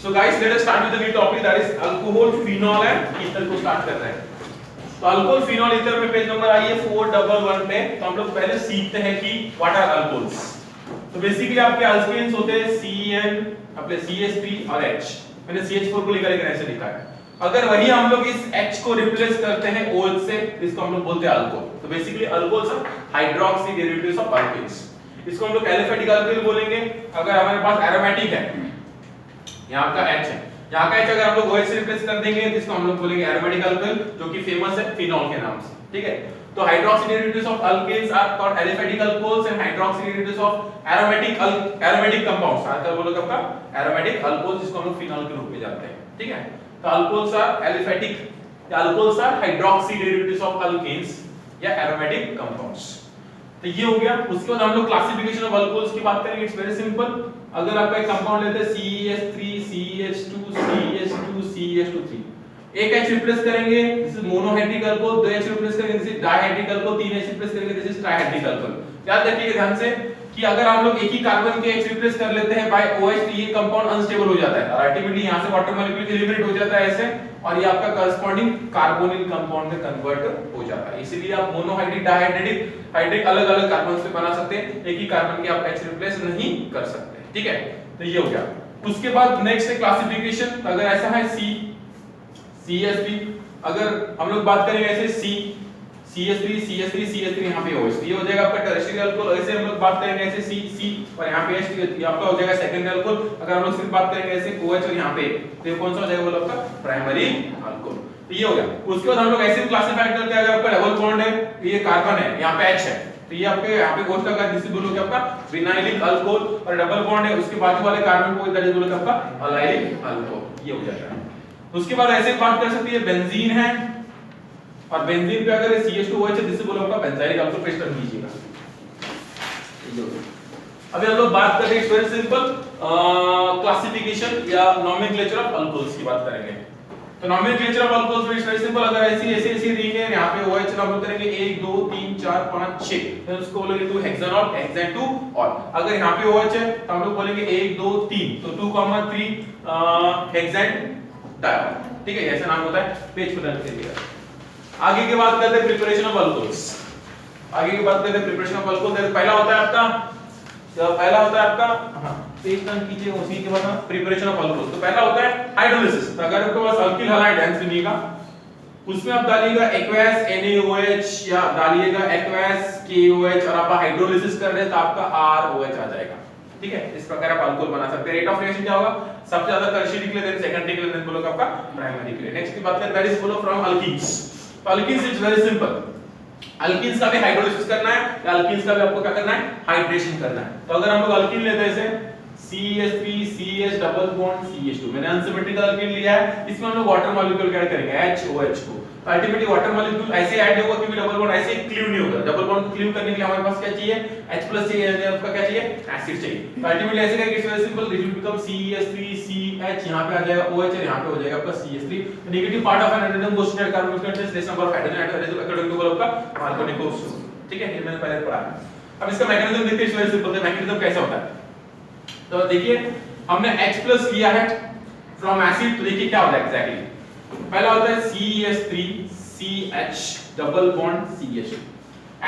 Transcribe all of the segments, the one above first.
So guys, let us start with the new topic, that is alcohol, phenol and ether को start कर रहे हैं। तो alcohol, phenol, ether में page number आइए 411 पे। तो हम लोग पहले सीखते हैं कि व्हाट आर अल्कोहल्स। तो बेसिकली आपके अल्केन्स होते हैं CN, अपने CH3 और H। मैंने CH4 को लेकर ऐसे लिखा है। अगर वही हम लोग इस H को रिप्लेस करते हैं OH से, इसको हम लोग बोलते हैं अल्कोहल। तो basically alcohols are hydroxy derivatives of alkanes. इसको हम लोग एलिफेटिक अल्कोहल बोलेंगे। अगर हमारे पास एरोमेटिक है, यहाँ का H है, यहाँ का H अगर हम लोग OH से रिप्लेस कर देंगे तो इसको हम लोग बोलेंगे एरोमेटिक अल्कोहल, जो कि फेमस है फिनॉल के नाम से। ठीक है, तो hydroxy derivatives of alkanes are called aliphatic alcohols and hydroxy derivatives of aromatic compounds are called बोलो आपका एरोमेटिक अल्कोहल्स, जिसको हम लोग फिनॉल के रूप में जानते हैं। ठीक है, तो alcohols are aliphatic, alcohols are hydroxy derivatives of alkanes या एरोमेटिक कंपाउंड्स। तो ये हो गया। उसके बाद हम लोग क्लासिफिकेशन ऑफ अल्कोहल्स की बात करेंगे। It's very simple. अगर आपका एक कंपाउंड लेते हैं CH3 CH2 CH2 CH2 एक H रिप्लेस करेंगे, दिस इज मोनोहाइड्रिक अल्कोहल। दो H रिप्लेस करेंगे, दिस इज डायहाइड्रिक अल्कोहल। तीन H रिप्लेस करेंगे, दिस इज ट्राइहाइड्रिक अल्कोहल। याद रखिएगा ध्यान से कि अगर हम लोग एक ही कार्बन के H रिप्लेस कर लेते हैं बाय OH तो ये कंपाउंड अनस्टेबल हो जाता है और अल्टीमेटली यहां से वाटर मॉलिक्यूल एलिमिनेट हो जाता है ऐसे, और ये आपका करस्पॉन्डिंग कार्बोनिल कंपाउंड में कन्वर्ट हो जाता है। इसीलिए आप मोनोहाइड्रिक, डायहाइड्रिक, हाइड्रिक अलग-अलग कार्बन्स पे बना सकते हैं, एक ही कार्बन के आप H रिप्लेस नहीं कर सकते। ठीक है, तो ये हो गया। उसके बाद नेक्स्ट है क्लासिफिकेशन। अगर ऐसा है CH3, अगर हम लोग बात करेंगे ऐसे CH3 यहाँ पे OH, ये हो जाएगा आपका टर्शियरी अल्कोहल। ऐसे हम लोग बात करेंगे ऐसे C और यहाँ पे H, ये आपका हो जाएगा सेकेंडरी अल्कोहल। अगर हम लोग सिर्फ बात करेंगे ऐसे OH और यहाँ पे, तो ये कौन सा हो जाएगा बोलो आपका प्राइमरी अल्कोहल। तो ये हो गया। उसके बाद हम लोग ऐसे क्लासिफाई करते हैं, अगर आपका डबल बॉन्ड है, ये कार्बन है, यहाँ पे H है, तो ये आपके यहाँ पे OH लगा, जिसे बोलोगे आपका विनाइलिक अल्कोहल। और डबल बॉन्ड है, उसके बाजू वाले कार्बन को दैट इज बोलोगे आपका अलाइलिक अल्कोहल। ये हो जाता है। उसके बाद ऐसे बात कर सकते हैं, बेंजीन है, और बेंजीन पे अगर CH2OH है, जिसे बोलो आपका बेंजाइलिक अल्कोहल। पेस्ट कर दीजिएगा। अभी हम लोग बात करेंगे, इट्स वेरी सिंपल, क्लासिफिकेशन या नोमेनक्लेचर ऑफ अल्कोहल्स की बात करेंगे। तो नोमेनक्लेचर ऑफ अल्कोहल्स में इट्स वेरी सिंपल। अगर ऐसी रिंग है, यहाँ पे OH हम लोग करेंगे 1 2 3 4 5 6, तो उसको बोलेंगे 2 हेक्सानॉल, हेक्सेन 2 ऑल। अगर यहाँ पे OH है तो हम लोग बोलेंगे 1 2 3, तो 2,3 हेक्सेन डायोल। ठीक है, ऐसा नाम होता है। पेज पर डाल दीजिएगा। आगे की बात करते हैं प्रिपरेशन ऑफ अल्कोहल्स। आगे की बात करते हैं प्रिपरेशन ऑफ अल्कोहल। पहला होता है आपका पेज टर्न कीजिए, उसी के बाद प्रिपरेशन ऑफ अल्कोहल। तो पहला होता है हाइड्रोलिसिस। तो अगर आपके पास अल्किल हैलाइड है, सुनिएगा, उसमें आप डालिएगा एक्वस NaOH या डालिएगा एक्वस KOH, और आप हाइड्रोलिसिस कर रहे हैं तो आपका ROH आ जाएगा। ठीक है, इस प्रकार आप अल्कोहल बना सकते हैं। रेट ऑफ रिएक्शन क्या होगा? सबसे ज्यादा टर्शियरी के लिए, देन सेकेंडरी के लिए, देन बोलोगे आपका प्राइमरी के लिए। नेक्स्ट की बात करें, दैट इज बोलो फ्रॉम अल्कीन्स। तो alkenes is very simple. Alkenes का भी हाइड्रोलिसिस करना है या अल्कीन्स का भी आपको क्या करना है? हाइड्रेशन करना है। तो अगर हम लोग अल्कीन लेते हैं जैसे CH3 CH double bond CH2, मैंने अनसिमेट्रिकल अल्कीन लिया है, इसमें हम लोग वाटर मॉलिक्यूल ऐड करेंगे HOH को। तो अल्टीमेटली वाटर मॉलिक्यूल ऐसे ऐड होगा क्योंकि डबल बॉन्ड ऐसे क्लीव नहीं होगा। डबल बॉन्ड को क्लीव करने के लिए हमारे पास क्या चाहिए? H+ चाहिए, यानी आपका क्या चाहिए? एसिड चाहिए। तो अल्टीमेटली ऐसे करके it's very simple, this will become CH3CH, यहां पे आ जाएगा OH और यहां पे हो जाएगा आपका CH3। तो negative part of an atom goes to carbon contents less number of hydrogen atoms according to आपका कार्बनिक ग्रुप। ठीक है, ये मैंने पहले पढ़ा है। अब इसका मैकेनिज्म देखते हैं। It's very simple. The mechanism कैसा होता है? तो देखिए, हमने H+ लिया है फ्रॉम एसिड, तो देखिए क्या होता है एग्जैक्टली। पहला होता है CH3CH double bond CH2।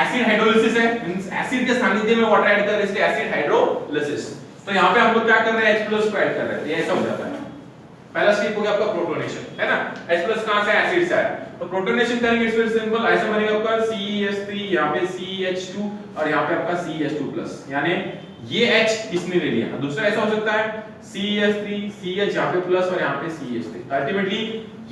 Acid hydrolysis है, मींस एसिड के सानिध्य में वाटर ऐड कर रहे हैं, इसलिए एसिड हाइड्रोलिसिस। तो यहां पे हम लोग क्या कर रहे हैं? H+ को ऐड कर रहे हैं। ये ऐसा हो जाता है। पहला स्टेप हो गया आपका प्रोटोनेशन, है ना? H+ कहां से? एसिड से आया। तो प्रोटोनेशन करेंगे, इट्स वेरी सिंपल। ऐसा बनेगा आपका CH3, यहां पे CH2 और यहां पे आपका CH2+, यानी ये H किसने ले लिया? दूसरा ऐसा हो सकता है CH3 CH यहां पे प्लस और यहां पे CH3। अल्टीमेटली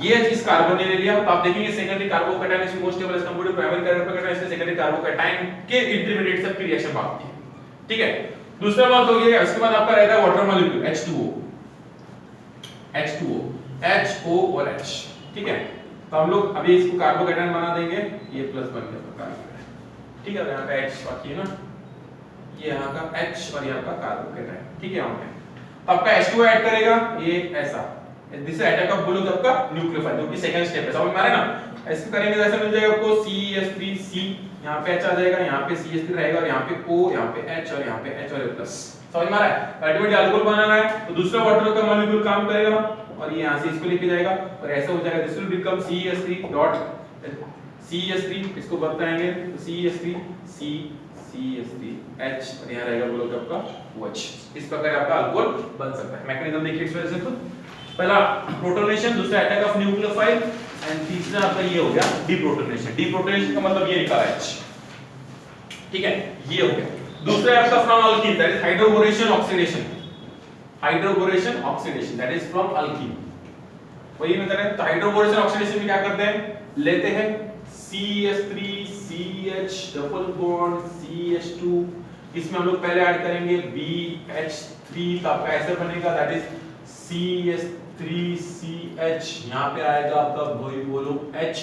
ये H इस कार्बन ने ले लिया। तो आप देखेंगे secondary carbocation is most stable as compared to primary carbocation, इसलिए सेकेंडरी कार्बोकैटायन के इंटरमीडिएट सब की रिएक्शन भागती है। ठीक है, दूसरा बात हो गया। उसके बाद आपका रहता है वाटर मॉलिक्यूल H2O HO और H। ठीक है, तो हम लोग अभी इसको कार्बोकैटायन बना देंगे, ये प्लस बन गया कार्बोकैटायन। ठीक है, यहाँ का H बाकी है ना, ये यहाँ का H और यहाँ का कार्बोकैटायन। ठीक है, यहाँ पे तो आपका H2 ऐड करेगा, ये ऐसा, दिस इज अटैक ऑफ बोलो आपका न्यूक्लियोफाइल, जो कि सेकंड स्टेप है। समझ में आ रहा है ना? ऐसे करेंगे तो ऐसा मिल जाएगा आपको CH3C, यहाँ पे H आ जाएगा, यहाँ पे CH3 रहेगा और यहाँ पे O, यहाँ पे H और यहाँ पे H और प्लस। समझ में आ रहा है? अल्टीमेटली अल्कोहल बनाना है तो दूसरा वाटर का मॉलिक्यूल काम करेगा और ये यहां से इसको लेके जाएगा और ऐसा हो जाएगा, this will become CH3 dot CH3, इसको बताएंगे तो CH3 CH3H और यहां रहेगा बोलो कि आपका OH। इस प्रकार आपका अल्कोहल बन सकता है। मैकेनिज्म देखिए इस वजह से, तो पहला प्रोटोनेशन, दूसरा अटैक ऑफ न्यूक्लियोफाइल एंड तीसरा आपका ये हो गया डीप्रोटोनेशन। डीप्रोटोनेशन का मतलब ये निकाला H, ठीक है, ये हो गया। दूसरा आपका from alkyne, that is hydroboration oxidation. Hydroboration oxidation that is from alkyne, वही मैं कर रहे हैं। तो हाइड्रोबोरेशन ऑक्सीडेशन में क्या करते हैं, लेते हैं CH3 CH double bond CH2, इसमें हम लोग पहले ऐड करेंगे BH3, तो आपका ऐसे बनेगा दैट इज CH3CH, यहां पे आएगा आपका वही बोलो H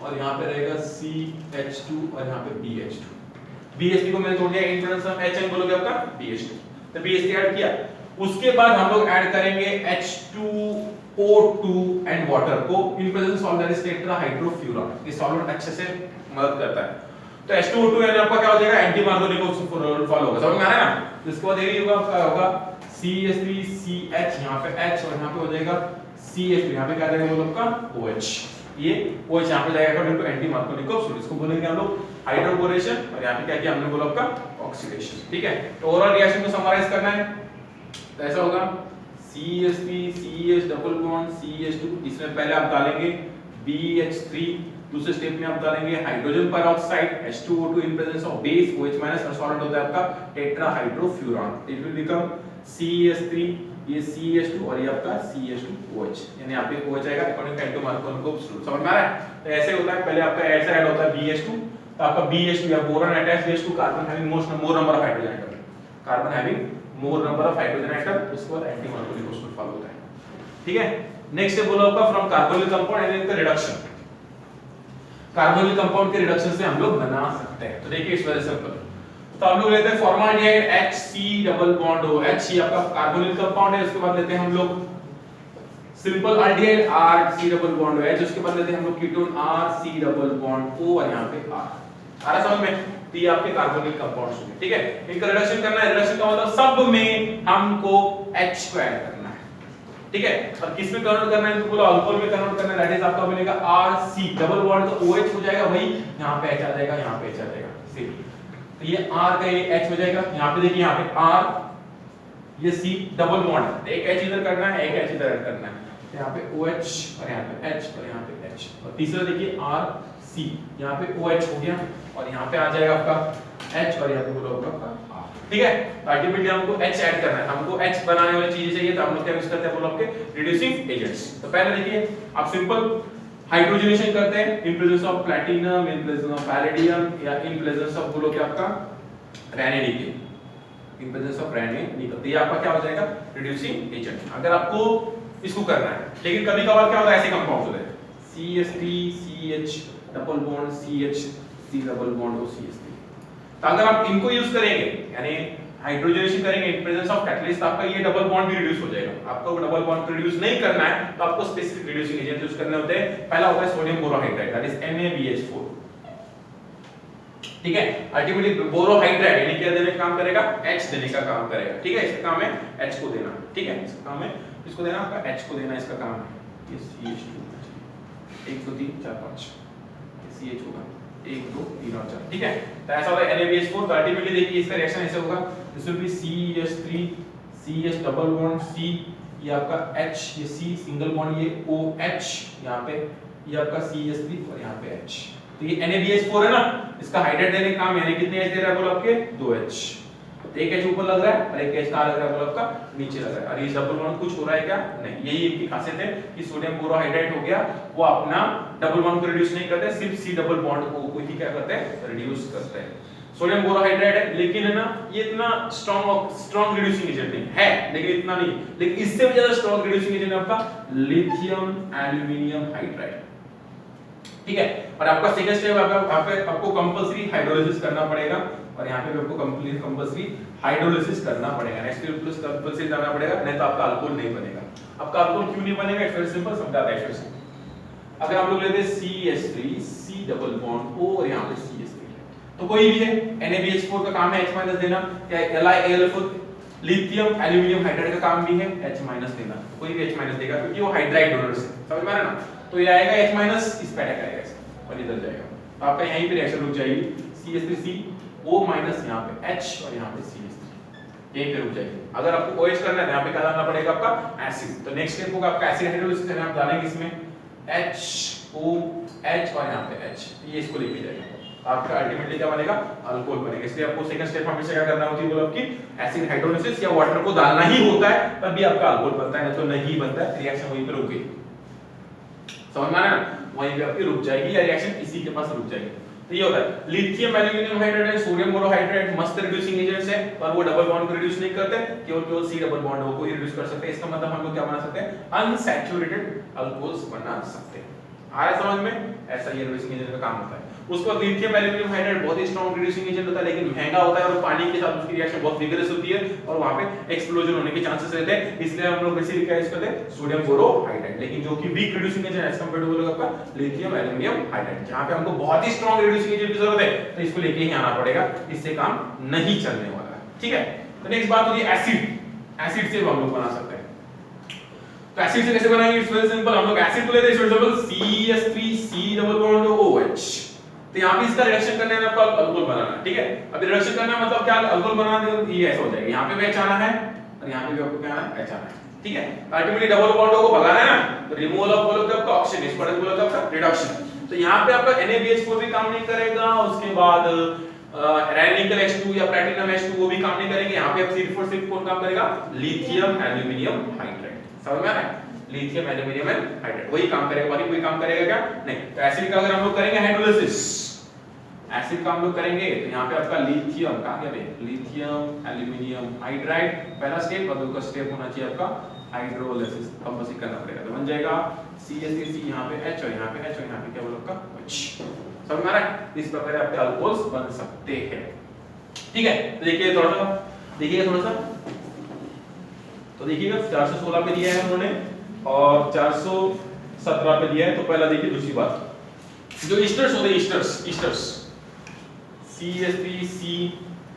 और यहां पे रहेगा CH2 और यहां पे BH2। BH3 को मैंने तोड़ दिया इन प्रेजेंस ऑफ H, बोलोगे आपका BH2, तो BH3 ऐड किया। उसके बाद हम लोग ऐड करेंगे H2O2 एंड वाटर को in presence of that is tetrahydrofuran. ये सॉल्वेंट अच्छे से मदद करता है। तो H2O2 यानी आपका क्या हो जाएगा, एंटी मार्गोनिको फॉलो होगा, समझ में आ रहा है ना? तो इसके बाद यही होगा आपका होगा CH3CH, यहां पे H और यहां पे हो जाएगा CH2, यहां पे क्या आ जाएगा बोलो आपका OH। ये OH यहां पे जाएगा अकॉर्डिंग टू एंटी मार्गोनिको, सो इसको बोलेंगे हम लोग हाइड्रोबोरेशन और यहां पे क्या किया हमने बोला आपका ऑक्सीडेशन, ठीक है। तो ओवरऑल रिएक्शन को समराइज करना है तो ऐसा होगा CH3 CH double bond CH2, इसमें पहले आप डालेंगे BH3, दूसरे स्टेप में आप डालेंगे hydrogen peroxide H2O2 in presence of base OH minus और सॉल्वेंट होता है आपका tetrahydrofuran. It will become CH3, ये CH2 और ये आपका CH2OH, यानी यहाँ पे OH आएगा अकॉर्डिंग टू एंटी मार्गोनिको रूल, समझ में आ रहा है? तो ऐसे होता है, पहले आपका ऐसा ऐड होता है BH2, तो आपका BH2 या boron attach BH2 carbon having more number of hydrogen atom, carbon having more number of hydrogen atom, उसके बाद एंटी मार्गोनिको रूल फॉलो होता है, ठीक है। नेक्स्ट है बोला आपका फ्रॉम कार्बोनिल कंपाउंड एंड इनका रिडक्शन। कार्बोनिल कंपाउंड के रिडक्शन से हम लोग बना सकते हैं, तो देखिए इस वजह से तो हम लोग लेते हैं formaldehyde HC double bond O, H ये आपका कार्बोनिल कंपाउंड है। उसके बाद लेते हैं हम लोग simple aldehyde RC double bond O, H, उसके बाद लेते हैं हम लोग ketone RC double bond O और यहां पे R। आ रहा समझ में? तो ये आपके कार्बोनिल कंपाउंड्स हैं, ठीक है। इनका रिडक्शन करना है, रिडक्शन का मतलब सब में हमको H को ऐड करना है, ठीक है। और किस में कन्वर्ट करना है, तो बोलो अल्कोहल में कन्वर्ट करना है, दैट इज आपका बनेगा RC डबल बॉन्ड का OH हो जाएगा, वही यहां पे H आ जाएगा, यहां पे H आ जाएगा, सी। तो ये R का ये H हो जाएगा, यहां पे देखिए यहां पे R, ये C डबल बॉन्ड, एक H इधर करना है, एक H इधर ऐड करना है, यहां पे OH और यहां पे H और यहां पे H, और तीसरा देखिए RC, यहां पे OH हो गया और यहां पे आ जाएगा आपका H और यहां पे बोलो आपका R, ठीक है। तो अल्टीमेटली हमको H ऐड करना है, हमको H बनाने वाली चीजें चाहिए, तो हम लोग क्या यूज करते हैं बोलो आपके रिड्यूसिंग एजेंट्स। तो पहले देखिए आप सिंपल हाइड्रोजनेशन करते हैं इन presence of platinum, in presence of palladium या इन प्रेजेंस ऑफ बोलो कि आपका रैनेनिकल, इन प्रेजेंस ऑफ रैनेनिकल, तो ये आपका क्या हो जाएगा रिड्यूसिंग एजेंट, अगर आपको इसको करना है। लेकिन कभी-कभार क्या होता है, ऐसे कंपाउंड्स होते हैं CH3 CH double bond CH C double bond O CH3, तो अगर आप इनको यूज करेंगे यानी हाइड्रोजनेशन करेंगे इन प्रेजेंस ऑफ कैटलिस्ट, आपका ये डबल बॉन्ड भी रिड्यूस हो जाएगा। आपको डबल बॉन्ड रिड्यूस नहीं करना है तो आपको स्पेसिफिक रिड्यूसिंग एजेंट यूज करने होते हैं। पहला होता है sodium borohydride, that is NaBH4, ठीक है। अल्टीमेटली बोरोहाइड्राइड यानी क्या देने का काम करेगा, H देने का काम करेगा, ठीक है। इसका काम है H को देना, ठीक है, इसका काम है इसको देना, आपका H को देना इसका काम है। ये CH2 1 2 3 4 5 CH होगा 1 2 3 और 4, ठीक है। तो ऐसा होगा NaBH4, तो अल्टीमेटली देखिए इसका रिएक्शन ऐसे होगा, this will be CH3 CH double bond C, ये आपका H, ये C सिंगल बॉन्ड, ये OH यहां पे, ये आपका CH3 और यहां पे H, तो ये NaBH4 है ना, इसका हाइड्रेट देने का काम, यानी कितने H दे रहा है बोलो आपके 2H, एक H ऊपर लग रहा है और एक H कहां लग रहा है बोलो आपका नीचे लग रहा है। और ये डबल बॉन्ड कुछ हो रहा है क्या, नहीं, यही इनकी खासियत है कि सोडियम बोरोहाइड्राइड हो गया, वो अपना डबल बॉन्ड को रिड्यूस नहीं करते, सिर्फ C डबल बॉन्ड को ही क्या करते हैं रिड्यूस करते हैं। सोडियम बोरोहाइड्राइड है, लेकिन है ना ये इतना स्ट्रॉन्ग रिड्यूसिंग एजेंट नहीं है, लेकिन इतना नहीं, लेकिन इससे भी ज्यादा स्ट्रॉन्ग रिड्यूसिंग एजेंट है आपका लिथियम एल्यूमिनियम हाइड्राइड, ठीक है। और आपका सेकंड स्टेप आपको कंपल्सरी हाइड्रोलिसिस करना पड़ेगा, और यहाँ पे भी आपको कंपल्सरी हाइड्रोलिसिस करना पड़ेगा, नेक्स्ट प्लस कंपल्सरी करना पड़ेगा, नहीं तो आपका अल्कोहल नहीं बनेगा। आपका अल्कोहल क्यों नहीं बनेगा, इट्स वेरी सिंपल, समझाते हैं फिर से। अगर हम लोग लेते हैं CH3 C double bond O और यहाँ पे CH3, तो कोई भी है NaBH4 का काम है H- देना, या LiAlF लिथियम एल्यूमिनियम हाइड्राइड का काम भी है H माइनस देना, कोई भी H माइनस देगा क्योंकि वो हाइड्राइड डोनर से, समझ में आ रहा है ना। तो ये आएगा H माइनस, इस पे अटैक आएगा ऐसे और इधर जाएगा, तो आपका यहीं पे रिएक्शन रुक जाएगी, CH3CO माइनस यहाँ पे H और यहाँ पे CH3 यहीं पे रुक जाएगी। अगर आपको OH करना है यहाँ पे क्या डालना पड़ेगा आपका एसिड, तो नेक्स्ट स्टेप होगा आपका एसिड हाइड्रोलिसिस है, आप डालेंगे इसमें HOH और यहाँ पे H, ये इसको लेके जाएगा, आपका अल्टीमेटली क्या बनेगा अल्कोहल बनेगा। इसलिए आपको सेकंड स्टेप हमेशा क्या करना होती है बोलो आपकी एसिड हाइड्रोलिसिस या वाटर को डालना ही होता है, तभी आपका अल्कोहल बनता है, नहीं तो नहीं बनता है, रिएक्शन वहीं पे रुक गई, समझ में आ रहा है ना, वहीं पे आपकी रुक जाएगी या रिएक्शन इसी के पास रुक जाएगी। तो ये होता है लिथियम एल्यूमिनियम हाइड्राइड है, सोडियम बोरोहाइड्राइड मस्त रिड्यूसिंग एजेंट्स है, पर वो डबल बॉन्ड को रिड्यूस नहीं करते, केवल C डबल बॉन्ड को ही रिड्यूस कर सकते हैं। इसका मतलब हम लोग क्या बना सकते हैं अनसैचुरेटेड अल्कोहल्स बना सकते हैं। आया समझ में, ऐसा ये रिड्यूसिंग एजेंट का काम होता है। उसको लिथियम एल्यूमिनियम हाइड्राइड बहुत ही स्ट्रांग रिड्यूसिंग एजेंट होता है, लेकिन महंगा होता है और पानी के साथ उसकी रिएक्शन बहुत विगरस होती है और वहां पे एक्सप्लोजन होने के चांसेस रहते हैं, इसलिए हम लोग बेसिकली क्या यूज करते हैं सोडियम बोरोहाइड्राइड। लेकिन जो कि weak reducing agent as compared to आपका लिथियम एल्यूमिनियम हाइड्राइड, जहां पे हमको बहुत ही स्ट्रांग रिड्यूसिंग एजेंट की जरूरत है, तो इसको लेके ही आना पड़ेगा, इससे काम नहीं चलने वाला है, ठीक है। तो नेक्स्ट बात होती है एसिड, एसिड से हम लोग बना सकते हैं। तो एसिड से कैसे बनाएंगे, इट्स वेरी सिंपल, हम लोग एसिड को लेते हैं, for example CH3C double bond OH, तो यहाँ पे इसका रिडक्शन करने में आपको अल्कोहल बनाना है, ठीक है। अभी रिडक्शन करना मतलब क्या, अल्कोहल बनाना है, ये ऐसा हो जाएगा, यहाँ पे भी H आना है और यहाँ पे भी आपको क्या आना है H आना है, ठीक है। अल्टीमेटली डबल बॉन्ड को भगाना है ना, तो रिमूवल ऑफ बोलोगे आपका ऑक्सीजन, इस पर बोलोगे आपका रिडक्शन, तो यहाँ पे आपका NaBH4 भी काम नहीं करेगा, उसके बाद निकल H2 या प्लैटिनम H2 वो भी काम नहीं करेंगे, यहाँ पे अब सिर्फ कौन काम करेगा लिथियम एल्यूमिनियम हाइड्राइड, समझ में आ रहा है, लिथियम एल्यूमिनियम हाइड्राइड वही काम करेगा, बाकी कोई काम करेगा क्या नहीं। तो एसिड का अगर हम लोग करेंगे हाइड्रोलिसिस, एसिड का हम लोग करेंगे तो यहाँ पे आपका लिथियम कहाँ गया भाई, लिथियम एल्यूमिनियम हाइड्राइड पहला स्टेप, और दूसरा स्टेप होना चाहिए आपका हाइड्रोलिसिस, अब बस करना पड़ेगा, तो बन जाएगा CH3C यहाँ पे H और यहाँ पे H और यहाँ पे क्या बोलो आपका H, समझ में आ रहा है। इस प्रकार आपके अल्कोहल्स बन सकते हैं, ठीक है। तो देखिए थोड़ा सा, देखिएगा थोड़ा सा, तो देखिएगा 416 पे दिया है उन्होंने और 417 पे दिया है। तो पहला देखिए दूसरी बात, जो ईस्टर्स होते हैं, ईस्टर्स CH3C,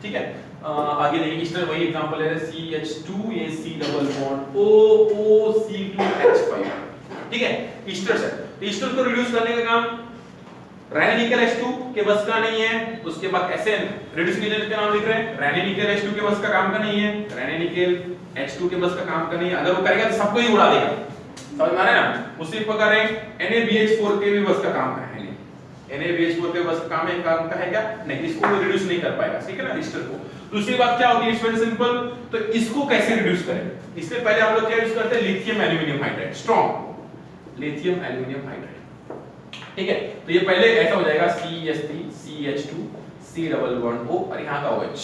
ठीक है। आगे देखिए ईस्टर वही एग्जांपल है, CH2 ये C डबल बॉन्ड OOC2H5, ठीक है, ईस्टर्स है। तो ईस्टर को रिड्यूस करने का काम रैनिनिकल H2 के बस का नहीं है, उसके बाद SN रिड्यूसिंग एजेंट का नाम लिख रहे हैं, रैनिनिकल H2 के बस का काम का नहीं है, रैनिनिकल H2 के बस का काम का नहीं है, अगर वो करेगा तो सबको ही उड़ा देगा, समझ में आ रहा है ना। उसी प्रकार है NaBH4 के भी बस का काम का है नहीं, NaBH4 के बस का काम का है क्या नहीं, इसको वो रिड्यूस नहीं कर पाएगा, ठीक है ना ईस्टर को। दूसरी बात क्या होती है, इट्स वेरी सिंपल, तो इसको कैसे रिड्यूस करें, इससे पहले हम लोग क्या यूज करते हैं lithium aluminium hydride, strong lithium aluminium hydride, ठीक है। तो ये पहले ऐसा हो जाएगा CH3CH2 C double bond O और यहाँ का OH,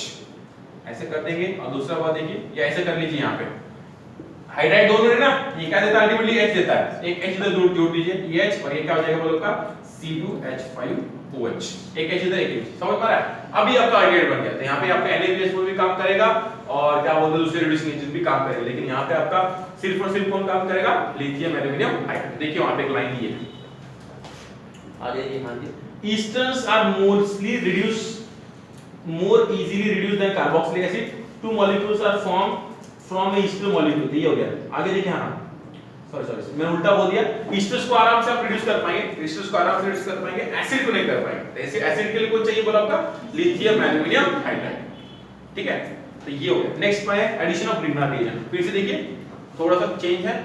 ऐसे कर देंगे। और दूसरा बात देखिए, ये ऐसे कर लीजिए, यहाँ पे हाइड्राइड दोनों है ना, ये क्या देता है अल्टीमेटली H देता है, एक H इधर जोड़ दीजिए ये H, और ये क्या हो जाएगा बोलो का C2H5OH, एक H इधर एक H, समझ में आ रहा है। अभी आपका हाइड्राइड बन गया, तो यहाँ पे आपका NaBH4 भी काम करेगा और क्या बोलते हैं दूसरे रिड्यूसिंग एजेंट भी काम करेगा, लेकिन यहाँ पे आपका सिर्फ और सिर्फ कौन काम करेगा लिथियम एल्यूमिनियम हाइड्राइड। देखिए वहां पे एक लाइन दी है, आगे ये मान लीजिए esters are mostly reduce more easily reduced than carboxylic acid, two molecules are formed from a ester molecule, तो ये हो गया। आगे देखिए, हाँ सॉरी मैंने उल्टा बोल दिया, ईस्टर्स को आराम से आप रिड्यूस कर पाएंगे, ईस्टर्स को आराम से रिड्यूस कर पाएंगे, एसिड को नहीं कर पाएंगे। तो ऐसे एसिड के लिए कौन चाहिए बोला आपका लिथियम एल्यूमिनियम हाइड्राइड, ठीक है। तो ये हो गया। नेक्स्ट है एडिशन ऑफ ग्रिग्नार्ड रिएजेंट, फिर से देखिए थोड़ा सा चेंज है,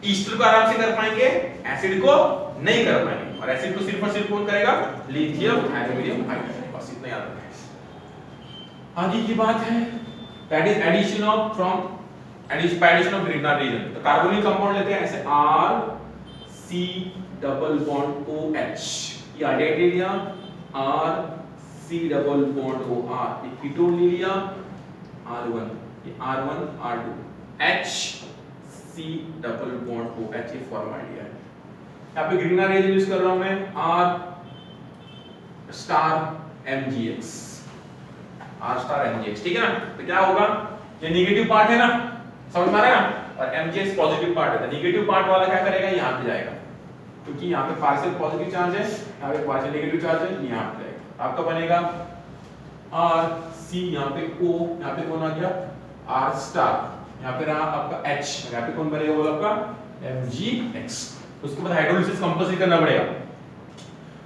ईस्टर को आराम से कर पाएंगे, एसिड को नहीं कर पाएंगे, और एसिड को सिर्फ और सिर्फ कौन करेगा लिथियम एल्यूमिनियम हाइड्राइड, बस इतना याद रखें। आगे की बात है that is addition of from addition of Grignard reagent. तो कार्बोनिल कंपाउंड लेते हैं ऐसे R C double bond OH, ये हाइड्राइड ले लिया, R C double bond OR, ये कीटोन ले लिया R1, ये R1 R2, H C double bond OH, ये फॉर्मूला लिया है। यहाँ पे ग्रिग्नार्ड रिएजेंट यूज कर रहा हूं मैं R star MgX, R star MgX, ठीक है ना। तो क्या होगा, ये नेगेटिव पार्ट है ना, समझ में आ रहा है ना, और MgX पॉजिटिव पार्ट है, तो नेगेटिव पार्ट वाला क्या करेगा यहाँ पे जाएगा, क्योंकि यहाँ पे पार्शियल पॉजिटिव चार्ज है, यहाँ पे पार्शियल नेगेटिव चार्ज है, यहाँ पे जाएगा। आपका बनेगा R C, यहाँ पे O, यहाँ पे कौन आ गया R स्टार, यहाँ पे रहा आपका H, यहाँ पे कौन बनेगा बोला आपका MgX। उसके बाद हाइड्रोलिसिस कंपल्सरी करना पड़ेगा,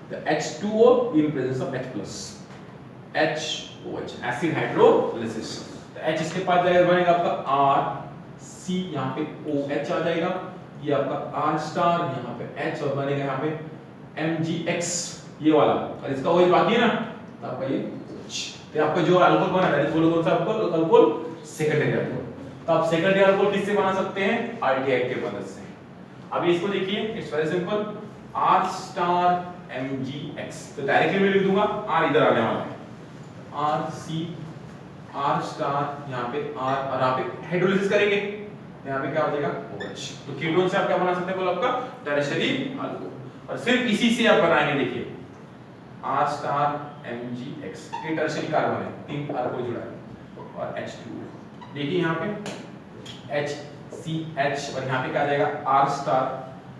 तो H2O in presence of H plus HOH, acid hydrolysis. तो H इसके पास जाएगा बनेगा आपका R C, यहाँ पे OH आ जाएगा, ये आपका R स्टार, यहाँ पे H और बनेगा यहाँ पे MgX ये वाला, और इसका OH बाकी है ना, तो आपका ये OH। तो आपका जो अल्कोहल बना है बोलो कौन सा अल्कोहल, अल्कोहल सेकेंडरी अल्कोहल। तो आप सेकेंडरी अल्कोहल किससे बना सकते हैं, आल्डिहाइड के मदद से। अभी इसको देखिए, it's very simple, R star MgX, तो डायरेक्टली मैं लिख दूंगा, R इधर आने वाला है, RC R स्टार, यहाँ पे R और यहाँ पे हाइड्रोलिसिस करेंगे, यहाँ पे क्या हो जाएगा OH। तो कीटोन से आप क्या बना सकते हैं बोलो आपका टर्शियरी अल्कोहल, और सिर्फ इसी से आप बनाएंगे, देखिए R स्टार MgX, ये टर्शियरी कार्बन है, 3 अल्कोहल जुड़ा है, और H2O, देखिए यहाँ पे HCH, और यहाँ पे क्या आ जाएगा R स्टार,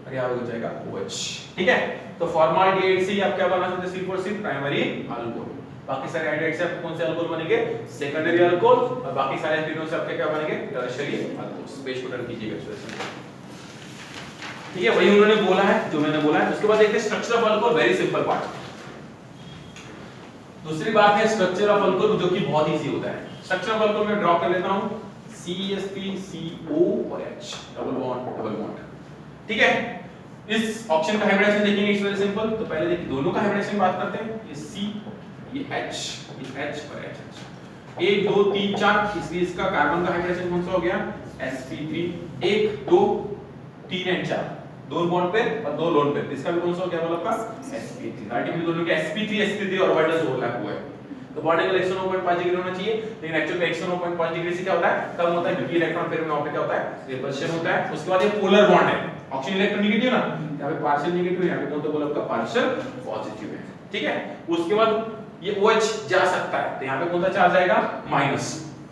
और यहाँ हो जाएगा OH। ठीक है, तो फॉर्माल्डिहाइड से आप क्या बना सकते हैं, C4C प्राइमरी अल्कोहल। बाकी सारे हाइड्राइड से आप कौन से अल्कोहल बनेंगे, सेकेंडरी अल्कोहल, और बाकी सारे कीटोन से आपके क्या बनेंगे, टर्शियरी अल्कोहल। पेज को टर्न कीजिएगा। ठीक है, वही उन्होंने बोला है जो मैंने बोला है। उसके बाद देखते हैं structure of alcohol, very simple part. दूसरी बात है स्ट्रक्चर ऑफ अल्कोहल, जो कि बहुत इजी होता है। स्ट्रक्चर ऑफ अल्कोहल में ड्रॉ कर लेता हूं, CH3CO और H, डबल बॉन्ड। ठीक है, इस ऑप्शन का हाइब्रिडेशन देखेंगे, इट्स वेरी सिंपल। तो पहले देखिए दोनों का हाइब्रिडेशन बात करते हैं, ये C, ये H, ये H और H। 1 2 3 4, इसलिए इसका कार्बन का हाइब्रिडेशन कौन सा हो गया, sp3। 1 2 3 और 4, 2 बॉन्ड पे और 2 लोन पे, इसका भी कौन सा हो गया बोला आपका sp3। आर्टिकल दोनों के sp3 ऑर्बिटल्स ओवरलैप हुआ है, तो बॉन्डिंग इलेक्ट्रॉन 0.5 डिग्री होना चाहिए, लेकिन एक्चुअल में 0.5 डिग्री से क्या होता है, कम होता है, क्योंकि इलेक्ट्रॉन पेयर में वहां पे क्या होता है, रिपल्शन होता है। उसके बाद ये पोलर बॉन्ड है, ऑक्सीजन इलेक्ट्रॉन नेगेटिव ना, यहाँ पे पार्शियल नेगेटिव, यहाँ पे कौन सा बोला आपका पार्शियल पॉजिटिव है। ठीक है, उसके बाद ये OH जा सकता है, तो यहाँ पे कौन सा चार्ज आएगा, माइनस,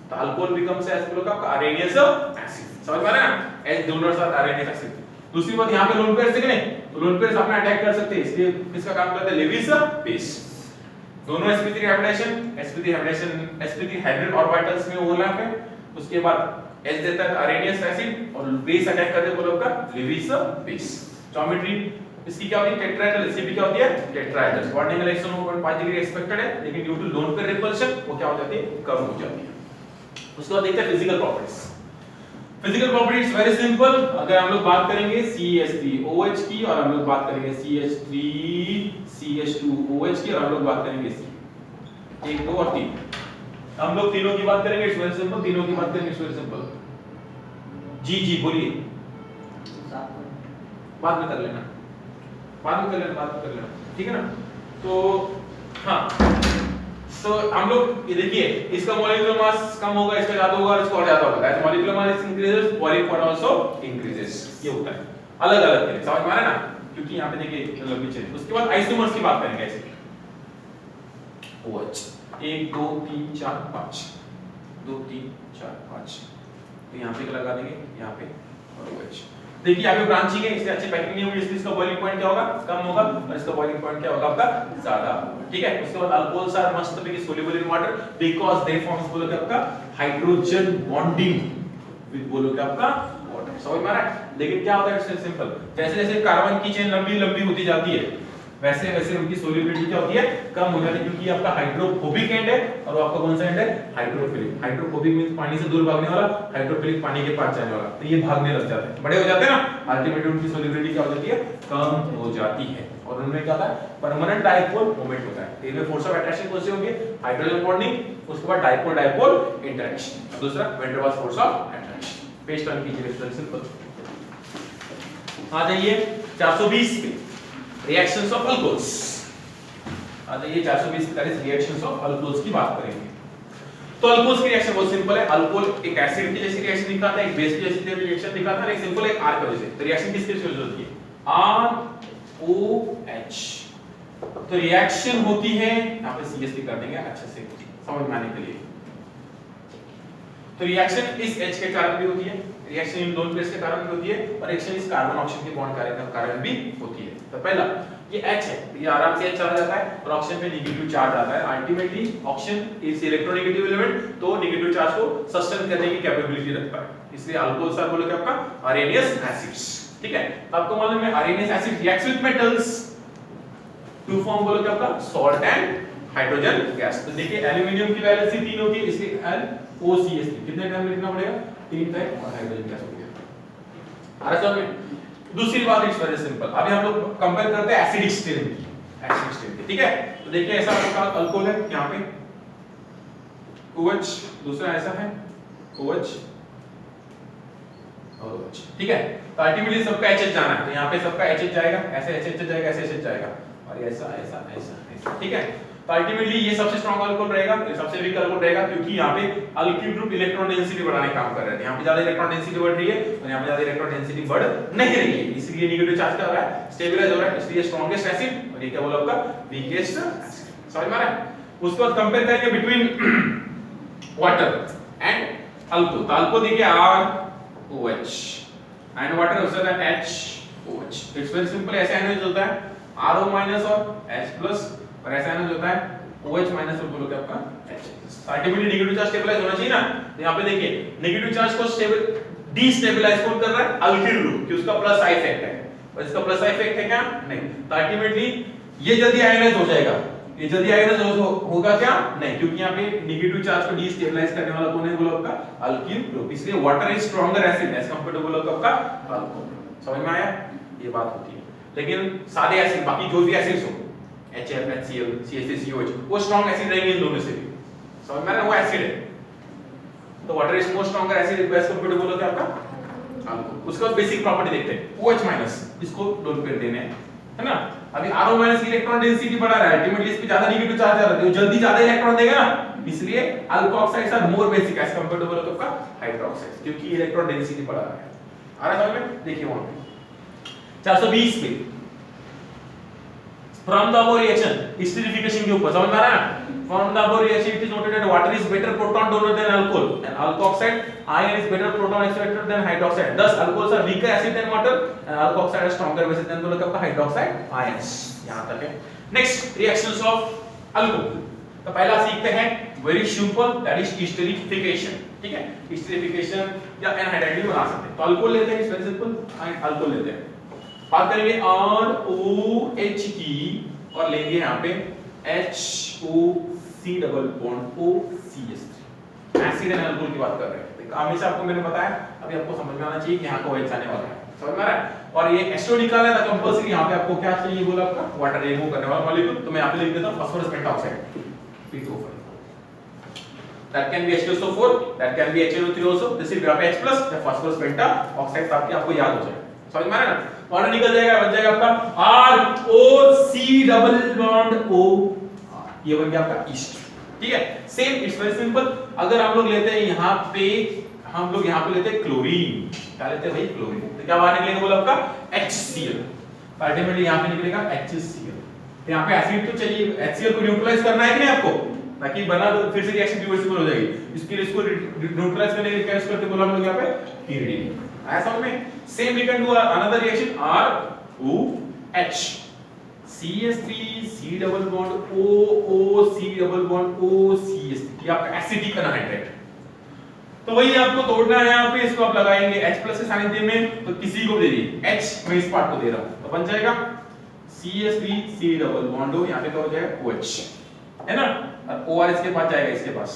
तो अल्कोहल बिकम्स एज बोलो का अरेनियस एसिड। समझ में आ रहा है ना, H दोनों साथ अरेनियस एसिड। दूसरी बात यहाँ पे लोन पेयर से नहीं, तो लोन पेयर अपना अटैक कर सकते हैं, इसलिए इसका काम करता है लेविस बेस। दोनों sp3 हाइड्रोजन ऑर्बिटल्स में ओवरलैप है। उसके बाद H देता है अरेनियस एसिड, और बेस अटैक करते हैं बोलो का लेविस बेस। ज्योमेट्री इसकी क्या होती है, टेट्राहेड्रल, इसकी भी क्या होती है tetrahedral. Bonding electron 0.5 degree expected है, लेकिन due to lone pair repulsion वो क्या हो जाती है, कम हो जाती है। उसके बाद देखते हैं physical properties. Physical properties very simple, अगर हम लोग बात करेंगे CH3OH की, और हम लोग बात करेंगे CH3CH2OH की, और हम लोग बात करेंगे C 1 2 और 3, हम लोग तीनों की बात करेंगे, इट्स वेरी सिंपल, तीनों की बात करेंगे, इट्स वेरी सिंपल। जी बोलिए, बाद में कर लेना, ठीक है ना। तो हाँ, तो हम लोग ये देखिए, इसका मॉलिक्यूलर मास कम होगा, इसका ज्यादा होगा, और इसका और ज्यादा होगा। As molecular mass increases, boiling point also increases, ये होता है अलग अलग के लिए। समझ में आ रहा है ना, क्योंकि यहाँ पे देखिए लंबी चेन। उसके बाद आइसोमर्स की बात करेंगे, ऐसे OH 1 2 3 4 5, 2 3 4 5, तो यहाँ पे लगा देंगे, यहाँ पे और OH। देखिए यहाँ पे ब्रांचिंग है, इससे अच्छी पैकिंग नहीं होगी, इसलिए इसका बॉइलिंग पॉइंट क्या होगा, कम होगा, और इसका बॉइलिंग पॉइंट क्या होगा आपका, ज्यादा होगा। ठीक है, उसके बाद alcohols are must be soluble in water because they forms बोलोगे आपका हाइड्रोजन बॉन्डिंग विद बोलोगे आपका वाटर। समझ में आ रहा है। लेकिन क्या होता है, इट्स सिंपल, जैसे जैसे कार्बन की चेन लंबी लंबी होती जाती है, वैसे वैसे उनकी सोल्युबिलिटी क्या होती है, कम हो जाती है, क्योंकि आपका हाइड्रोफोबिक एंड है, और वो आपका कौन सा एंड है, हाइड्रोफिलिक। हाइड्रोफोबिक मींस पानी से दूर भागने वाला, हाइड्रोफिलिक पानी के पास जाने वाला, तो ये भागने लग जाते हैं, बड़े हो जाते हैं ना, अल्टीमेटली उनकी सोल्युबिलिटी क्या हो जाती है, कम हो जाती है, और उनमें क्या होता है, परमानेंट डाइपोल मोमेंट होता है। इनमें फोर्स ऑफ अट्रैक्शन कौन से होंगे, हाइड्रोजन बॉन्डिंग, उसके बाद डाइपोल डाइपोल इंटरेक्शन, दूसरा van der Waals force of attraction. Page turn कीजिए, सिंपल। आ जाइए 420 पे, रिएक्शंस ऑफ अल्कोहल्स। आ जाइए 420 पे रिएक्शंस ऑफ अल्कोहल्स की बात करेंगे। तो अल्कोहल्स की रिएक्शन बहुत सिंपल है। अल्कोहल एक एसिड की जैसी रिएक्शन दिखाता है, एक बेस की जैसी रिएक्शन दिखाता है, एक सिंपल एक R की वजह से। तो रिएक्शन किसके वजह से होती है, ROH। तो रिएक्शन होती है, यहां पे CH3 कर देंगे अच्छे से समझ में आने के लिए। तो रिएक्शन इस H के कारण भी होती है, रिएक्शन इन दोनों बेस के कारण भी होती है और रिएक्शन इस कार्बन ऑक्सीजन के बॉन्ड कार्य के कारण भी होती है। तो पहला ये H है, ये आराम से H चला जाता है और ऑक्सीजन पे नेगेटिव चार्ज आता है। Ultimately oxygen is electronegative element, तो नेगेटिव चार्ज को सस्टेन करने की कैपेबिलिटी रखता है, इसलिए अल्कोहल सर बोलोगे आपका अरेनियस एसिड्स। ठीक है, आपको मालूम है Arrhenius acid reacts with metals to form बोलोगे आपका सॉल्ट एंड हाइड्रोजन गैस। तो देखिए एल्यूमिनियम की वैलेंसी 3 होगी, इसलिए LOCH3 कितने टाइम लिखना पड़ेगा 3 टाइम और हाइड्रोजन गैस हो गया। आ रहा है। दूसरी बात इट्स वेरी सिंपल, अभी हम लोग कंपेयर करते हैं एसिडिक स्ट्रेन की, एसिडिक स्ट्रेन की। ठीक है, तो देखिए ऐसा आपका अल्कोहल है यहां पे OH, दूसरा ऐसा है OH और OH। ठीक है, तो अल्टीमेटली सबका HH जाना है, तो यहां पे सबका HH जाएगा, ऐसे HH जाएगा, ऐसे HH जाएगा और ऐसा ऐसा ऐसा ऐसा। ठीक है, तो अल्टीमेटली ये सबसे स्ट्रांग अल्कोहल रहेगा, ये सबसे वीक अल्कोहल रहेगा, क्योंकि यहाँ पे अल्कील ग्रुप इलेक्ट्रॉन डेंसिटी बढ़ाने का काम कर रहे हैं। यहाँ पे ज्यादा इलेक्ट्रॉन डेंसिटी बढ़ रही है और यहाँ पे ज्यादा इलेक्ट्रॉन डेंसिटी बढ़ नहीं रही है, इसलिए नेगेटिव चार्ज क्या हो रहा है, स्टेबलाइज हो रहा है, इसलिए स्ट्रॉन्गेस्ट एसिड और ये क्या बोला आपका वीकेस्ट एसिड। समझ में आ रहा है? उसके बाद कंपेयर करेंगे बिटवीन वाटर एंड अल्कोहल। तो अल्कोहल देखिए ROH एंड वाटर उसका है HOH। इट्स वेरी सिंपल, ऐसे एनर्जी होता है RO- और H+ और ऐसा एनर्जी होता है OH- और बोलोगे आपका H। Ultimately negative charge stabilize होना चाहिए ना, तो यहां पे देखिए नेगेटिव चार्ज को डीस्टेबलाइज कौन कर रहा है, अल्किल ग्रुप, कि उसका प्लस आई इफेक्ट है और इसका प्लस आई इफेक्ट है क्या नहीं। तो अल्टीमेटली ये जल्दी आयनाइज हो जाएगा, ये जल्दी आयनाइज होगा क्या नहीं, क्योंकि यहां पे नेगेटिव चार्ज को डीस्टेबलाइज करने वाला कौन है बोलो आपका अल्किल ग्रुप, इसलिए water is stronger acid as compared to बोलो आपका अल्कोहल। समझ में आया? ये बात होती है। लेकिन सादे एसिड बाकी जो भी एसिड्स हो HF, HCl, CH3COH वो स्ट्रॉन्ग एसिड रहेंगे इन दोनों से भी। समझ में आ रहा है? वो एसिड है, तो water is more stronger acid as compared to बोलोगे आपका अल्कोहल। उसका बेसिक प्रॉपर्टी देखते हैं, OH- इसको लोन पेयर देने हैं, है ना। अभी RO- की इलेक्ट्रॉन डेंसिटी बढ़ा रहा है, अल्टीमेटली इस पे ज्यादा नेगेटिव चार्ज आ रहा है, तो जल्दी ज्यादा इलेक्ट्रॉन देगा ना, इसलिए alkoxides are more basic as compared to बोलोगे आपका हाइड्रोक्साइड्स, क्योंकि इलेक्ट्रॉन डेंसिटी बढ़ा रहा है। आ रहा है समझ में? देखिए वहां पे 420 पे From the above reaction, esterification के ऊपर समझ में आ रहा है? From the above reaction, it is noted that water is better proton donor than alcohol, and alkoxide ion is better proton accelerator than hydroxide. Thus, alcohols are weaker acid than water, and alkoxide are stronger base than बोलो आपका hydroxide ions. यहाँ तक है. Next, reactions of alcohol. तो पहला सीखते हैं very simple, that is esterification. ठीक है? Esterification या anhydride भी बना सकते हैं. तो alcohol लेते हैं, it's very simple. alcohol लेते हैं. बात करेंगे ROH की और लेंगे यहाँ पे HOC double bond OCH3। Acid and alcohol की बात कर रहे हैं। हमेशा आपको मैंने बताया, अभी आपको समझ में आना चाहिए कि यहाँ का OH आने वाला है, समझ में आ रहा है। और ये H2 निकालना है तो कंपल्सरी यहाँ पे आपको क्या चाहिए बोला आपका वाटर रिमूव करने वाला मॉलिक्यूल, तो मैं यहाँ पे लिख देता हूँ phosphorus pentoxide P2O4। That can be H2SO4, that can be HNO3 also. this is यहाँ पे H+ या फास्फोरस पेंटॉक्साइड ताकि आपको याद हो जाए, समझ में आ रहा है ना। वाटर निकल जाएगा, बन जाएगा आपका ROC डबल बॉन्ड O, ये बन गया आपका ईस्ट। ठीक है, सेम इट्स वेरी सिंपल। अगर हम लोग लेते हैं यहाँ पे, हम लोग यहाँ पे लेते हैं क्लोरीन, क्या लेते हैं भाई क्लोरीन, तो क्या बाहर निकलेगा बोला आपका HCl, अल्टीमेटली यहाँ पे निकलेगा HCl। तो यहाँ पे एसिड तो चाहिए, HCl को न्यूट्रलाइज करना है कि नहीं आपको, ताकि बना तो फिर से रिएक्शन रिवर्सिबल हो जाएगी, इसके लिए इसको न्यूट्रलाइज करने के लिए क्या यूज करते बोला हम लोग यहाँ पे pyridine। आया समझ में? Same we can do another reaction ROH CH3 C double bond O C double bond OCH3, ये आपका एसिडिक अनहाइड्रेट। तो वही आपको तोड़ना है, यहाँ पे इसको आप लगाएंगे H+ के सानिध्य में, तो किसी को दे दीजिए H, मैं इस पार्ट को दे रहा हूँ, तो बन जाएगा CH3 C double bond O, यहाँ पे क्या हो जाएगा OH, है ना, और OR इसके पास जाएगा, इसके पास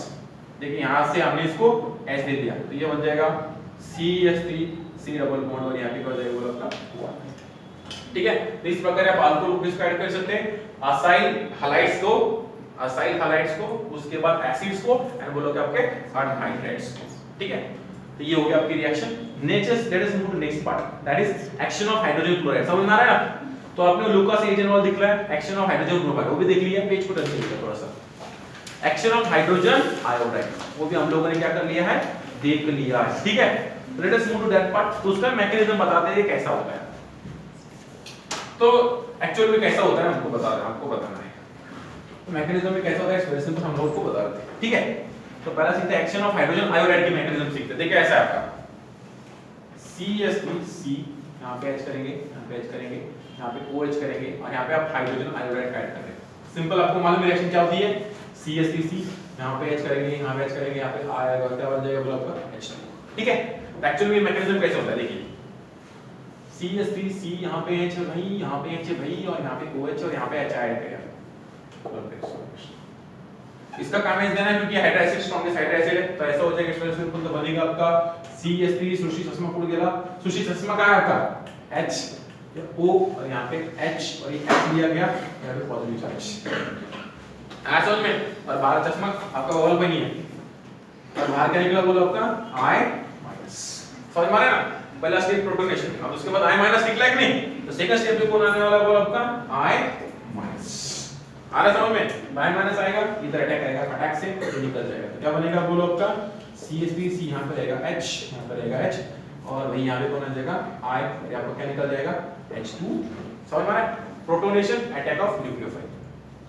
देखिए यहाँ से हमने इसको H दे दिया, तो ये बन जाएगा CH3 C डबल बॉन्ड और यहाँ पे क्या हो जाएगा बोलो आपका OR। ठीक है, तो इस प्रकार आप अल्कोहल को डिस्क्राइब कर सकते हैं, असाइल हैलाइड्स को, उसके बाद एसिड्स को एंड बोलो कि आपके अनहाइड्रेट्स को। ठीक है, तो ये हो गया आपकी reaction. Nature let us move to next part, that is action of hydrogen chloride. समझ में आ रहा है ना? तो आपने लूकास एजेनॉल दिख रहा है, एक्शन ऑफ हाइड्रोजन क्लोराइड वो भी देख लिया, पेज को टच कीजिए थोड़ा सा। एक्शन ऑफ हाइड्रोजन आयोडाइड वो भी हम लोगों ने क्या कर लिया है, देख लिया है। ठीक है, let us move to that part. तो उसका मैकेनिज्म बताते हैं कैसा होता है, तो एक्चुअल में कैसा होता है हमको बताना है। तो मैकेनिज्म में कैसा होता है इस वजह से हम लोग को बता रहे हैं। ठीक है, तो पहला सीखते हैं एक्शन ऑफ हाइड्रोजन आयोडाइड की मैकेनिज्म सीखते हैं। देखिए ऐसा है आपका CH3C, यहाँ पे H करेंगे, यहाँ पे H करेंगे, यहाँ पे OH करेंगे और यहाँ पे आप हाइड्रोजन आयोडाइड ऐड कर रहे हैं। सिंपल, आपको मालूम है रिएक्शन क्या होती है, CH3C, यहाँ पे H करेंगे, यहाँ पे H करेंगे, यहाँ पे आएगा, क्या बन जाएगा बोला आपका H2। ठीक है, तो एक्चुअली में मैकेनिज्म कैसे होता है देखिए, CH3C, यहाँ पे H है भाई, यहाँ पे H है भाई, और यहाँ पे OH और यहाँ पे H ऐड करेगा। इसका काम है देना है क्योंकि hydrogen acid strongest hydrogen acid है, तो ऐसा हो जाएगा इसमें सिंपल, तो बनेगा आपका CH3 सुशी चश्मा फूट गया, सुशी चश्मा का है आपका H, O और यहाँ पे H और ये H लिया गया, यहाँ पे पॉजिटिव चार्ज ऐसा में, और बाहर चश्मा आपका ओवल पे नहीं है, और बाहर क्या निकला बोला आपका I माइनस। समझ में आ रहा है ना, पहला स्टेप प्रोटोनेशन, अब उसके बाद I माइनस निकला कि नहीं, तो सेकंड स्टेप पे कौन आने वाला बोला आपका I माइनस। आ रहा समझ में, I माइनस आएगा, इधर अटैक करेगा, अटैक से तो निकल जाएगा, तो क्या बनेगा बोलो आपका CH3C, यहाँ पे रहेगा H, यहाँ पे रहेगा H, और भाई यहाँ पे कौन आ जाएगा I, और यहाँ पर क्या निकल जाएगा H2। समझ में आ रहा है, प्रोटोनेशन अटैक ऑफ न्यूक्लियोफाइल।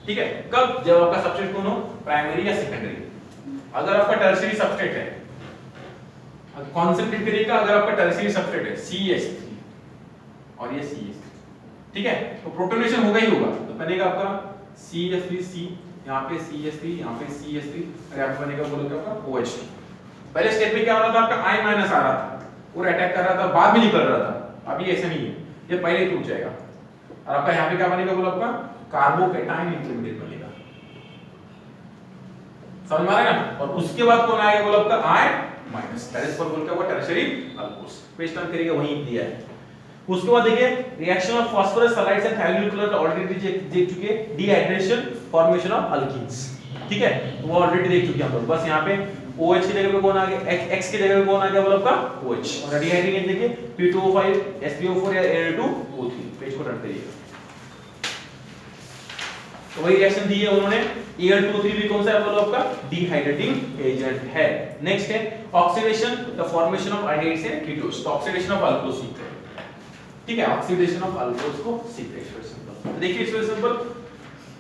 ठीक है, कब, जब आपका सबस्ट्रेट कौन हो, प्राइमरी या सेकेंडरी। अगर आपका टर्शियरी सबस्ट्रेट है, कॉन्सेंट्रेट करिएगा, अगर आपका टर्शियरी सबस्ट्रेट है CH3 और ये CH3, ठीक है, तो प्रोटोनेशन होगा ही होगा, तो बनेगा आपका CH3C, यहाँ पे CH3, यहाँ पे CH3, और यहाँ पे बनेगा बोलो क्या आपका OH2। पहले स्टेप में क्या हो रहा था आपका I माइनस आ रहा था और अटैक कर रहा था, बाद में निकल रहा था, अभी ऐसा नहीं है, ये पहले ही टूट जाएगा, और आपका यहाँ पे क्या बनेगा बोलो आपका कार्बोकैटायन इंटरमीडिएट बनेगा। समझ में आ रहा है ना, और उसके बाद कौन आएगा बोलो आपका I minus, that is for बोल क्या हुआ टर्शियरी अल्कोहल्स, पेज टर्न करिएगा वहीं दिया है। उसके बाद देखिए reaction of phosphorus sulphides and thionyl chloride already देख चुके, डिहाइड्रेशन फॉर्मेशन ऑफ अल्कीन्स। ठीक है, तो वो ऑलरेडी देख चुके हम लोग, बस यहाँ पे OH की जगह पे कौन आ गया, X की जगह पे कौन आ गया बोलो आपका OH, और डिहाइड्रेशन देखिए P2O5 H3O4 या Al2O3, पेज को टर्न करिएगा। तो वही रिएक्शन दी है उन्होंने, Al2O3 भी कौन सा है बोलो आपका डिहाइड्रेटिंग एजेंट है। नेक्स्ट है oxidation, the formation of aldehydes and ketones, तो ऑक्सीडेशन ऑफ अल्कोहल्स सीखते हैं। ठीक है, ऑक्सीडेशन ऑफ अल्कोहल्स को सीखते हैं, सिंपल। तो देखिए इसमें सिंपल,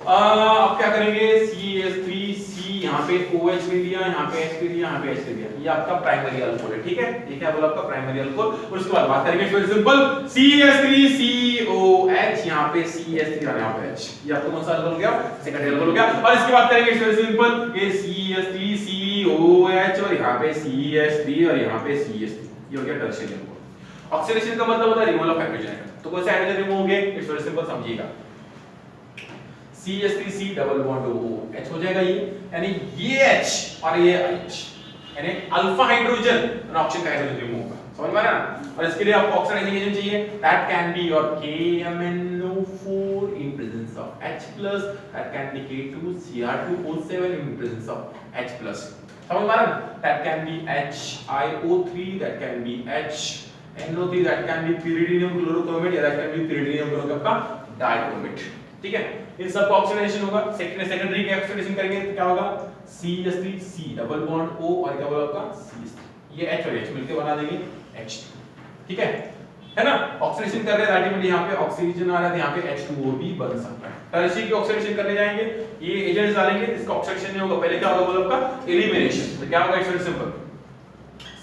अब क्या करेंगे, CH3C, यहाँ पे OH भी लिया, यहाँ पे H भी लिया, यहाँ पे H भी लिया, ये आपका प्राइमरी अल्कोहल है। ठीक है, ये क्या बोला आपका प्राइमरी अल्कोहल, और उसके बाद बात करेंगे वेरी सिंपल CH3COH, यहाँ पे CH3 और यहाँ पे H, ये आपको कौन सा अल्कोहल हो गया, सेकेंडरी अल्कोहल हो गया। और इसके बाद करेंगे वेरी सिंपल, ये CH3COH और यहाँ पे CH3 और यहाँ पे CH3, ये हो गया टर्शियरी अल्कोहल। ऑक्सीडेशन का मतलब होता है रिमूवल ऑफ हाइड्रोजन, तो कौन से हाइड्रोजन रिमूव होंगे, इट्स वेरी सिंपल, समझिएगा CH3C डबल बॉन्ड OH हो जाएगा ये, यानी ये H और ये H, यानी अल्फा हाइड्रोजन और ऑक्सीजन का हाइड्रोजन रिमूव होगा। समझ में आ रहा है, और इसके लिए आपको ऑक्सीडाइजिंग एजेंट चाहिए, that can be your KMnO4 in presence of H+, that can be K2Cr2O7 in presence of H+, समझ में आ रहा है, that can be HiO3, that can be HNO3, that can be pyridinium chlorochromate, या that can be pyridinium chlorochromate का dichromate. ठीक है, इन सब का ऑक्सीडेशन होगा, सेकेंडरी के ऑक्सीडेशन करेंगे तो क्या होगा CH3C डबल बॉन्ड O, और क्या बोला आपका CH3, ये H और H मिलके बना देंगे H2। ठीक है ना, ऑक्सीडेशन कर रहे हैं अल्टीमेटली, यहाँ पे ऑक्सीजन आ रहा है, यहाँ पे H2O भी बन सकता है। टर्शियरी की ऑक्सीडेशन करने जाएंगे, ये एजेंट्स डालेंगे, इसका ऑक्सीडेशन नहीं होगा, पहले क्या होगा बोला आपका एलिमिनेशन, तो क्या होगा इट्स वेरी सिंपल,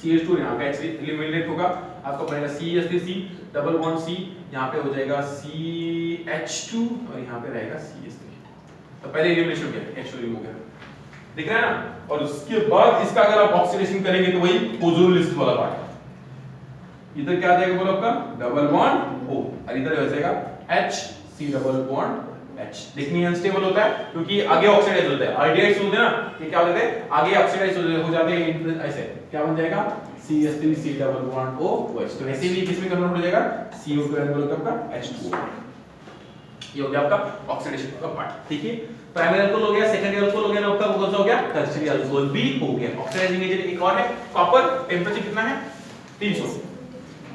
CH2 यहाँ पे H3 एलिमिनेट होगा, आपको बनेगा CH3C डबल बॉन्ड C, यहाँ पे हो जाएगा CH2 और यहाँ पे रहेगा CH3, तो पहले एलिमिनेशन हो गया, H2 रिमूव हो गया, दिख रहा है ना। और उसके बाद इसका अगर आप ऑक्सीडेशन करेंगे तो वही ओजोन लिस्ट वाला पार्ट, इधर क्या आ जाएगा बोलो आपका डबल बॉन्ड O, और इधर हो जाएगा HC डबल बॉन्ड H। देखिए अनस्टेबल होता है क्योंकि आगे ऑक्सीडाइज होता है, आल्डिहाइड्स होते हैं ना, ये क्या हो जाते हैं आगे ऑक्सीडाइज हो जाते हैं, ऐसे क्या बन जाएगा CH3C डबल बॉन्ड OH, तो ऐसे भी किसमें कन्वर्ट हो जाएगा CO2 एंड बोलो आपका H2O, ये हो गया आपका ऑक्सीडेशन का पार्ट। ठीक है, प्राइमरी अल्कोहल हो गया, सेकेंडरी अल्कोहल हो गया ना, आपका कौन सा हो गया टर्शियरी अल्कोहल भी हो गया। ऑक्सीडाइजिंग एजेंट एक और है कॉपर, टेंपरेचर कितना है 300,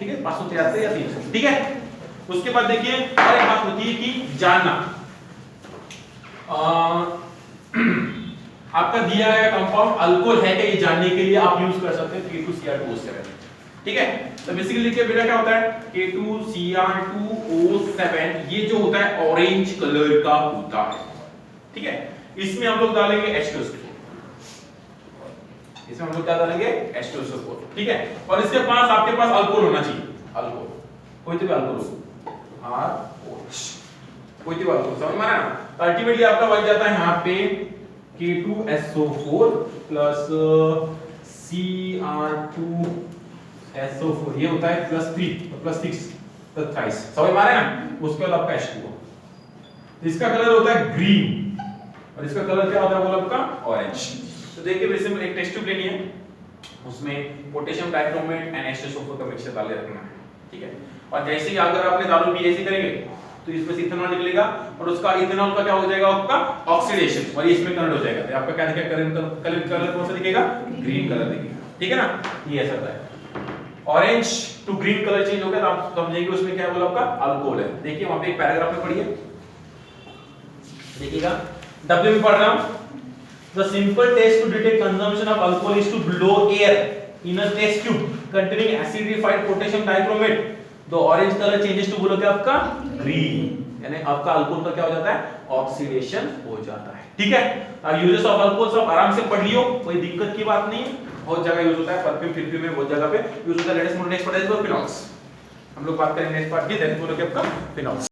ठीक है 573 या 300। ठीक है, उसके बाद देखिए और एक बात होती है कि जानना, आपका दिया गया कंपाउंड अल्कोहल है क्या, ये जानने के लिए आप यूज कर सकते हैं K2Cr2O7। ठीक है, तो बेसिकली देखिए बेटा क्या होता है K2Cr2O7, ये जो होता है ऑरेंज कलर का होता है। ठीक है, इसमें हम लोग डालेंगे H2SO4, इसमें हम लोग क्या डालेंगे H2SO4, ठीक है। और इसके पास आपके पास अल्कोहल होना चाहिए, अल्कोहल कोई तो भी अल्कोहल हो, ROH कोई तो भी अल्कोहल, समझ में आ रहा है ना। अल्टीमेटली आपका बन जाता है यहाँ पे K2SO4 प्लस Cr2SO4, ये होता है +3 तो +6 तो थ्राइस, समझ में आ रहा है ना। उसके बाद आपका H2O, इसका कलर होता है ग्रीन और इसका कलर क्या होता है बोला आपका ऑरेंज। तो देखिए वैसे में एक टेस्ट ट्यूब लेनी है, उसमें पोटेशियम डाइक्रोमेट एंड H2SO4 का मिक्सचर डाल के रखना है, ठीक है। और जैसे ही अगर आपने दारू पी ऐसे करेंगे तो इसमें से इथेनॉल निकलेगा और उसका इथेनॉल का क्या हो जाएगा आपका ऑक्सीडेशन, और ये इसमें कन्वर्ट हो जाएगा। तो आपका क्या दिखेगा, कलर कौन सा दिखेगा, ग्रीन कलर दिखेगा, ठीक है ना। ये ऐसा होता है, orange to green colour change हो गया, तो आप समझेंगे उसमें क्या बोला आपका अल्कोहल है। देखिए वहां पे एक पैराग्राफ में पढ़िए, देखिएगा डब्ल्यू में पढ़ रहा हूं, the simple test to detect consumption of alcohol is to blow air in a test tube containing acidified potassium dichromate, the orange color changes to बोलो क्या आपका ग्रीन, यानी आपका अल्कोहल का क्या हो जाता है ऑक्सीडेशन हो जाता है, ठीक है। अब यूजेस ऑफ अल्कोहल सब आराम से पढ़ लियो, कोई दिक्कत की बात नहीं है, बहुत जगह यूज होता है, परफ्यूम फिल्म में बहुत जगह पे यूज होता है। Let's move next part is phenols, हम लोग बात करेंगे नेक्स्ट पार्ट की, दैट इज बोलो क्या आपका फिनॉल्स।